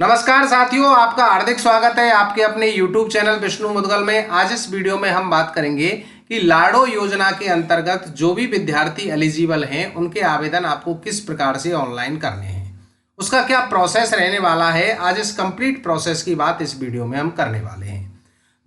नमस्कार साथियों, आपका हार्दिक स्वागत है आपके अपने YouTube चैनल विष्णु मुदगल में। आज इस वीडियो में हम बात करेंगे कि लाडो योजना के अंतर्गत जो भी विद्यार्थी एलिजिबल हैं उनके आवेदन आपको किस प्रकार से ऑनलाइन करने हैं, उसका क्या प्रोसेस रहने वाला है। आज इस कंप्लीट प्रोसेस की बात इस वीडियो में हम करने वाले हैं।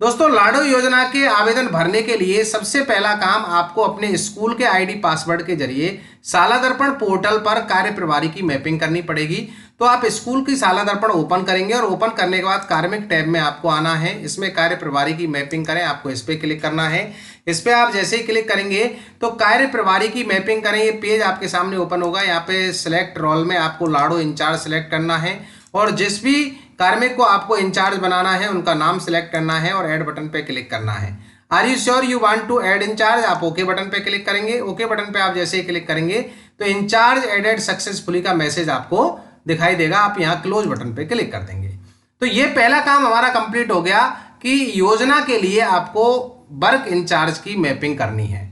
दोस्तों, लाडो योजना के आवेदन भरने के लिए सबसे पहला काम आपको अपने स्कूल के आईडी पासवर्ड के जरिए शाला दर्पण पोर्टल पर कार्य प्रभारी की मैपिंग करनी पड़ेगी। तो आप स्कूल की शाला दर्पण ओपन करेंगे और ओपन करने के बाद कार्मिक टैब में आपको आना है। इसमें कार्य प्रभारी की मैपिंग करें, आपको इस पर क्लिक करना है। इस पर आप जैसे ही क्लिक करेंगे तो कार्य प्रभारी की मैपिंग करें, ये पेज आपके सामने ओपन होगा। यहाँ पे सिलेक्ट रोल में आपको लाडो इंचार्ज सेलेक्ट करना है और जिस भी कार्मिक को आपको इंचार्ज बनाना है उनका नाम सिलेक्ट करना है और ऐड बटन पे क्लिक करना है। Are you sure you want to add incharge, आप ओके बटन पे क्लिक करेंगे। ओके बटन पे आप जैसे ही क्लिक करेंगे तो इंचार्ज एडेड सक्सेसफुली का मैसेज आपको दिखाई देगा। आप यहाँ क्लोज बटन पे क्लिक कर देंगे। तो ये पहला काम हमारा कंप्लीट हो गया कि योजना के लिए आपको वर्क इंचार्ज की मैपिंग करनी है।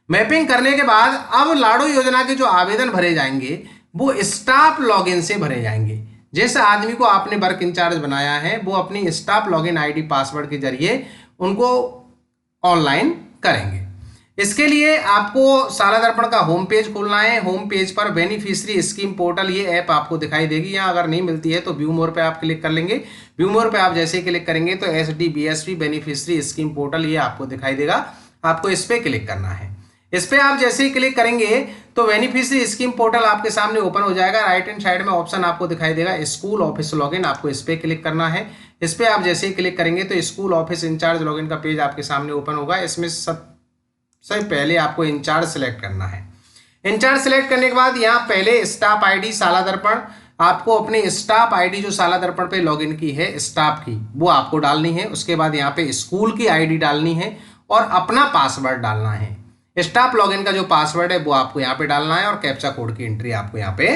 मैपिंग करने के बाद अब लाडो योजना के जो आवेदन भरे जाएंगे वो स्टाफ लॉगिन से भरे जाएंगे। जिस आदमी को आपने वर्क इंचार्ज बनाया है वो अपनी स्टाफ लॉगिन आईडी पासवर्ड के जरिए उनको ऑनलाइन करेंगे। इसके लिए आपको शाला दर्पण का होम पेज खोलना है। होम पेज पर बेनिफिशियरी स्कीम पोर्टल ये ऐप आपको दिखाई देगी। यहाँ अगर नहीं मिलती है तो व्यू मोर पे आप क्लिक कर लेंगे। व्यू मोर पे आप जैसे ही क्लिक करेंगे तो SDBSP बेनिफिशियरी स्कीम पोर्टल ये आपको दिखाई देगा। आपको इस पर क्लिक करना है। इस पर आप जैसे ही क्लिक करेंगे तो बेनिफिशियरी स्कीम पोर्टल आपके सामने ओपन हो जाएगा। राइट हैंड साइड में ऑप्शन आपको दिखाई देगा स्कूल ऑफिस लॉगिन, आपको इस पर क्लिक करना है। इस पर आप जैसे ही क्लिक करेंगे तो स्कूल ऑफिस इंचार्ज लॉगिन का पेज आपके सामने ओपन होगा। इसमें सबसे पहले आपको इंचार्ज सेलेक्ट करना है। इंचार्ज सेलेक्ट करने के बाद यहाँ पहले स्टाफ आईडी शाला दर्पण, आपको अपने स्टाफ आईडी जो शाला दर्पण पे लॉगिन की है स्टाफ की वो आपको डालनी है। उसके बाद यहाँ पे स्कूल की आईडी डालनी है और अपना पासवर्ड डालना है। स्टाफ लॉगिन का जो पासवर्ड है वो आपको यहाँ पे डालना है और कैप्चा कोड की एंट्री आपको यहाँ पे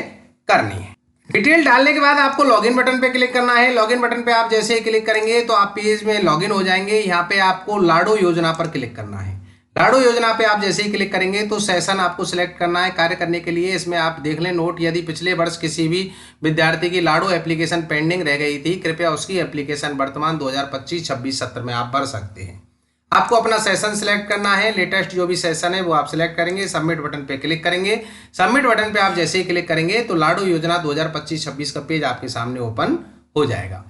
करनी है। डिटेल डालने के बाद आपको लॉगिन बटन पे क्लिक करना है। लॉगिन बटन पे आप जैसे ही क्लिक करेंगे तो आप पेज में लॉगिन हो जाएंगे। यहाँ पे आपको लाडो योजना पर क्लिक करना है। लाडो योजना पे आप जैसे ही क्लिक करेंगे तो सेशन आपको सिलेक्ट करना है कार्य करने के लिए। इसमें आप देख लें नोट, यदि पिछले वर्ष किसी भी विद्यार्थी की लाडो एप्लीकेशन पेंडिंग रह गई थी, कृपया उसकी एप्लीकेशन वर्तमान 2025-26 सत्र में आप भर सकते हैं। आपको अपना सेशन सिलेक्ट करना है, लेटेस्ट जो भी सेशन है वो आप सिलेक्ट करेंगे। सबमिट बटन पे क्लिक करेंगे। सबमिट बटन पे आप जैसे ही क्लिक करेंगे तो लाडो योजना 2025-26 का पेज आपके सामने ओपन हो जाएगा।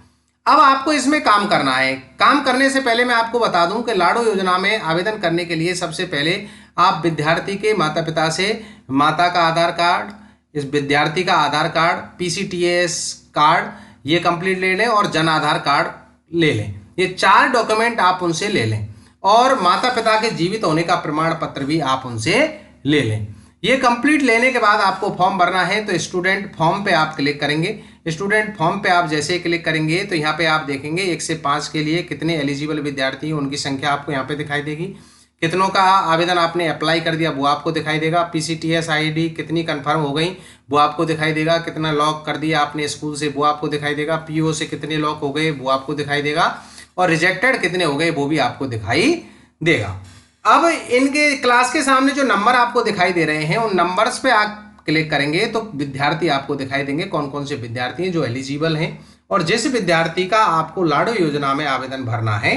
अब आपको इसमें काम करना है। काम करने से पहले मैं आपको बता दूं कि लाडो योजना में आवेदन करने के लिए सबसे पहले आप विद्यार्थी के माता पिता से माता का आधार कार्ड, इस विद्यार्थी का आधार कार्ड, PCTS कार्ड ये कंप्लीट ले लें और जन आधार कार्ड ले लें। ये 4 डॉक्यूमेंट आप उनसे ले लें और माता पिता के जीवित होने का प्रमाण पत्र भी आप उनसे ले लें। ये कंप्लीट लेने के बाद आपको फॉर्म भरना है। तो स्टूडेंट फॉर्म पे आप क्लिक करेंगे। स्टूडेंट फॉर्म पे आप जैसे ही क्लिक करेंगे तो यहाँ पे आप देखेंगे 1 से 5 के लिए कितने एलिजिबल विद्यार्थी हैं उनकी संख्या आपको यहाँ पे दिखाई देगी। कितनों का आवेदन आपने अप्लाई कर दिया वो आपको दिखाई देगा। PCTS ID कितनी कन्फर्म हो गई वो आपको दिखाई देगा। कितना लॉक कर दिया आपने स्कूल से वो आपको दिखाई देगा। PO से कितने लॉक हो गए वो आपको दिखाई देगा और रिजेक्टेड कितने हो गए वो भी आपको दिखाई देगा। अब इनके क्लास के सामने जो नंबर आपको दिखाई दे रहे हैं उन नंबर्स पे आप क्लिक करेंगे तो विद्यार्थी आपको दिखाई देंगे, कौन कौन से विद्यार्थी हैं जो एलिजिबल हैं। और जिस विद्यार्थी का आपको लाडो योजना में आवेदन भरना है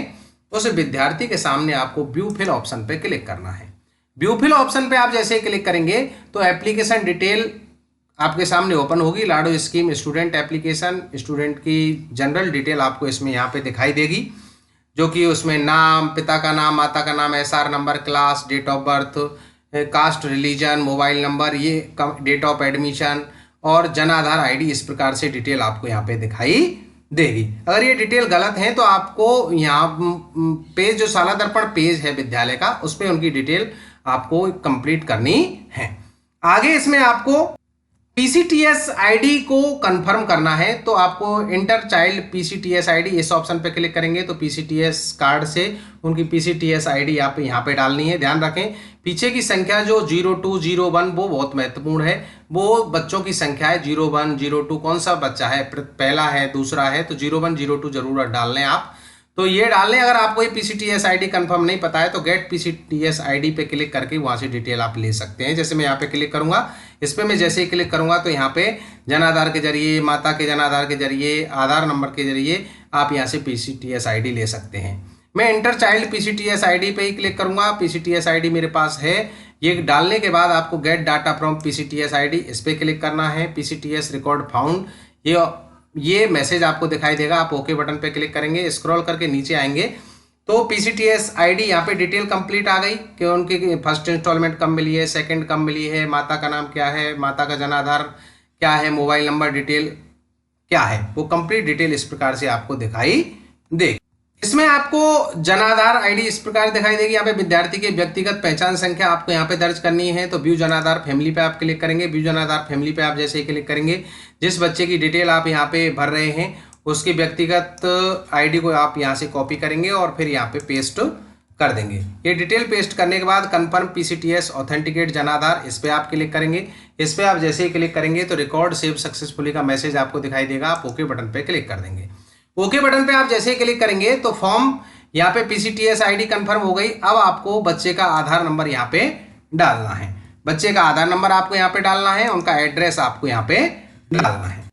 उस विद्यार्थी के सामने आपको व्यू फिल ऑप्शन पे क्लिक करना है। व्यू फिल ऑप्शन पे आप जैसे ही क्लिक करेंगे तो एप्लीकेशन डिटेल आपके सामने ओपन होगी। लाडो स्कीम स्टूडेंट एप्लीकेशन, स्टूडेंट की जनरल डिटेल आपको इसमें यहाँ पे दिखाई देगी, जो कि उसमें नाम, पिता का नाम, माता का नाम, SR number, class, date of birth, caste, religion, mobile number, ये डेट ऑफ एडमिशन और जन आधार ID, इस प्रकार से डिटेल आपको यहाँ पे दिखाई देगी। अगर ये डिटेल गलत है तो आपको यहाँ पेज जो शाला दर्पण पेज है विद्यालय का उस पर उनकी डिटेल आपको कंप्लीट करनी है। आगे इसमें आपको PCTS ID को कंफर्म करना है तो आपको इंटर चाइल्ड PCTS ID इस ऑप्शन पे क्लिक करेंगे तो PCTS कार्ड से उनकी PCTS ID आप यहाँ पे डालनी है। ध्यान रखें पीछे की संख्या जो 0201 वो बहुत महत्वपूर्ण है। वो बच्चों की संख्या है 01, 02 कौन सा बच्चा है, पहला है, दूसरा है, तो 01, 02 जरूर डाल लें आप। तो ये डाल लें। अगर आपको ये PCTS ID कंफर्म नहीं पता है तो गेट PCTS ID पे क्लिक करके वहाँ से डिटेल आप ले सकते हैं। जैसे मैं यहाँ पे क्लिक करूँगा, इस पर मैं जैसे ही क्लिक करूँगा तो यहाँ पे जन आधार के जरिए, माता के जन आधार के जरिए, आधार नंबर के जरिए आप यहाँ से PCTS ID ले सकते हैं। मैं इंटर चाइल्ड PCTS ID पे ही क्लिक करूँगा। PCTS ID मेरे पास है। ये डालने के बाद आपको gate data from PCTS ID इस पर क्लिक करना है। PCTS रिकॉर्ड फाउंड, ये मैसेज आपको दिखाई देगा। आप ओके बटन पे क्लिक करेंगे, स्क्रॉल करके नीचे आएंगे तो PCTS ID यहाँ पे डिटेल कंप्लीट आ गई कि उनकी फर्स्ट इंस्टॉलमेंट कब मिली है, सेकंड कब मिली है, माता का नाम क्या है, माता का जनाधार क्या है, मोबाइल नंबर डिटेल क्या है, वो कंप्लीट डिटेल इस प्रकार से आपको दिखाई देगी। इसमें आपको जनाधार ID इस प्रकार दिखाई देगी। यहाँ पे विद्यार्थी की व्यक्तिगत पहचान संख्या आपको यहाँ पे दर्ज करनी है तो व्यू जनाधार फैमिली पे आप क्लिक करेंगे। व्यू जनाधार फैमिली पे आप जैसे ही क्लिक करेंगे, जिस बच्चे की डिटेल आप यहाँ पे भर रहे हैं उसकी व्यक्तिगत ID को आप यहाँ से कॉपी करेंगे और फिर यहाँ पे पेस्ट कर देंगे। ये डिटेल पेस्ट करने के बाद कन्फर्म PCTS ऑथेंटिकेट जनाधार, इस पर आप क्लिक करेंगे। इस पर आप जैसे ही क्लिक करेंगे तो रिकॉर्ड सेव सक्सेसफुली का मैसेज आपको दिखाई देगा। आप ओके बटन पे क्लिक कर देंगे। ओके बटन पे आप जैसे ही क्लिक करेंगे तो फॉर्म यहाँ पे PCTS ID कंफर्म हो गई। अब आपको बच्चे का आधार नंबर यहाँ पे डालना है। बच्चे का आधार नंबर आपको यहाँ पे डालना है, उनका एड्रेस आपको यहाँ पे डालना है।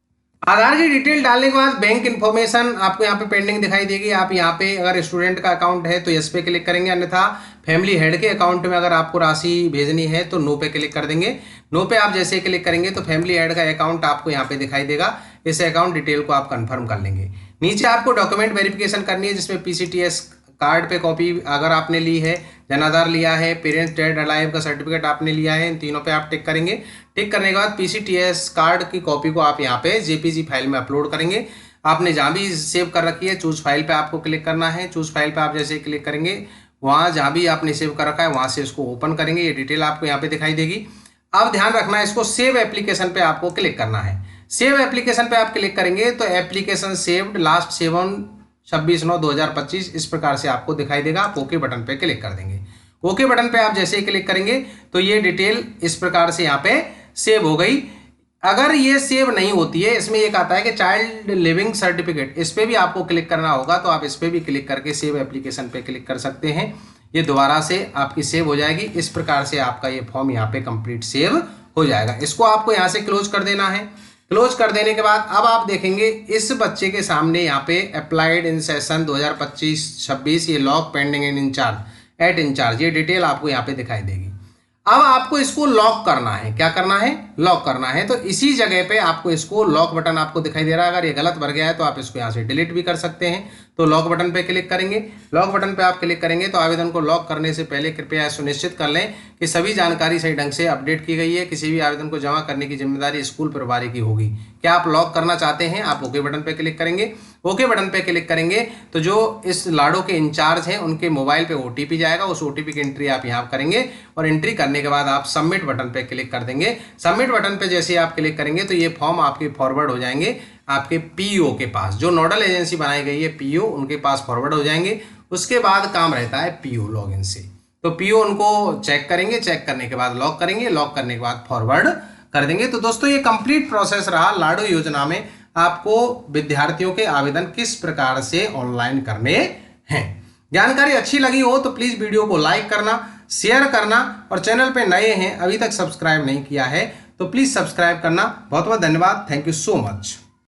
आधार की डिटेल डालने के बाद बैंक इन्फॉर्मेशन आपको यहाँ पे पेंडिंग दिखाई देगी। आप यहाँ पे अगर स्टूडेंट का अकाउंट है तो यस पे क्लिक करेंगे, अन्यथा फैमिली हेड के अकाउंट में अगर आपको राशि भेजनी है तो नो पे क्लिक कर देंगे। नो पे आप जैसे क्लिक करेंगे तो फैमिली हेड का अकाउंट आपको यहाँ पे दिखाई देगा। इस अकाउंट डिटेल को आप कंफर्म कर लेंगे। नीचे आपको डॉक्यूमेंट वेरिफिकेशन करनी है जिसमें PCTS कार्ड पे कॉपी अगर आपने ली है, जनाधार लिया है, पेरेंट्स डेड अलाइव का सर्टिफिकेट आपने लिया है, इन तीनों पे आप टिक करेंगे। टिक करने के बाद PCTS कार्ड की कॉपी को आप यहाँ पे JPG फाइल में अपलोड करेंगे। आपने जहाँ भी सेव कर रखी है चूज फाइल पे आपको क्लिक करना है। चूज फाइल पे आप जैसे क्लिक करेंगे वहाँ जहाँ भी आपने सेव कर रखा है वहाँ से इसको ओपन करेंगे। ये डिटेल आपको यहाँ पे दिखाई देगी। अब ध्यान रखना है, इसको सेव एप्लीकेशन पे आपको क्लिक करना है। सेव एप्लीकेशन पे आप क्लिक करेंगे तो एप्लीकेशन सेव्ड लास्ट 7/26/2025 इस प्रकार से आपको दिखाई देगा। आप ओके बटन पे क्लिक कर देंगे। ओके बटन पे आप जैसे ही क्लिक करेंगे तो ये डिटेल इस प्रकार से यहाँ पे सेव हो गई। अगर ये सेव नहीं होती है, इसमें एक आता है कि चाइल्ड लिविंग सर्टिफिकेट, इस पे भी आपको क्लिक करना होगा तो आप इस पे भी क्लिक करके सेव एप्लीकेशन पे क्लिक कर सकते हैं। ये दोबारा से आपकी सेव हो जाएगी। इस प्रकार से आपका ये फॉर्म यहाँ पे कंप्लीट सेव हो जाएगा। इसको आपको यहाँ से क्लोज कर देना है। क्लोज कर देने के बाद अब आप देखेंगे इस बच्चे के सामने यहाँ पे अप्लाइड इन सेशन 2025-26 ये lock pending in incharge at incharge, ये डिटेल आपको यहाँ पे दिखाई देगी। अब आपको इसको लॉक करना है। क्या करना है? लॉक करना है। तो इसी जगह पे आपको इसको लॉक बटन आपको दिखाई दे रहा है। अगर ये गलत भर गया है तो आप इसको यहाँ से डिलीट भी कर सकते हैं। तो लॉक बटन पे क्लिक करेंगे। लॉक बटन पे आप क्लिक करेंगे तो आवेदन को लॉक करने से पहले कृपया सुनिश्चित कर लें कि सभी जानकारी सही ढंग से अपडेट की गई है। किसी भी आवेदन को जमा करने की जिम्मेदारी स्कूल प्रभारी की होगी। क्या आप लॉक करना चाहते हैं? आप ओके बटन पे क्लिक करेंगे। ओके बटन पे क्लिक करेंगे तो जो इस लाडो के इंचार्ज हैं उनके मोबाइल पे OTP जाएगा। उस OTP की एंट्री आप यहाँ करेंगे और एंट्री करने के बाद आप सबमिट बटन पे क्लिक कर देंगे। सबमिट बटन पे जैसे आप क्लिक करेंगे तो ये फॉर्म आपके फॉरवर्ड हो जाएंगे आपके PO के पास। जो नोडल एजेंसी बनाई गई है PO, उनके पास फॉरवर्ड हो जाएंगे। उसके बाद काम रहता है PO लॉगिन से। तो PO उनको चेक करेंगे, चेक करने के बाद लॉक करेंगे, लॉक करने के बाद फॉरवर्ड कर देंगे। तो दोस्तों ये कंप्लीट प्रोसेस रहा लाडो योजना में आपको विद्यार्थियों के आवेदन किस प्रकार से ऑनलाइन करने हैं। जानकारी अच्छी लगी हो तो प्लीज वीडियो को लाइक करना, शेयर करना और चैनल पे नए हैं अभी तक सब्सक्राइब नहीं किया है तो प्लीज सब्सक्राइब करना। बहुत बहुत धन्यवाद। Thank you so much.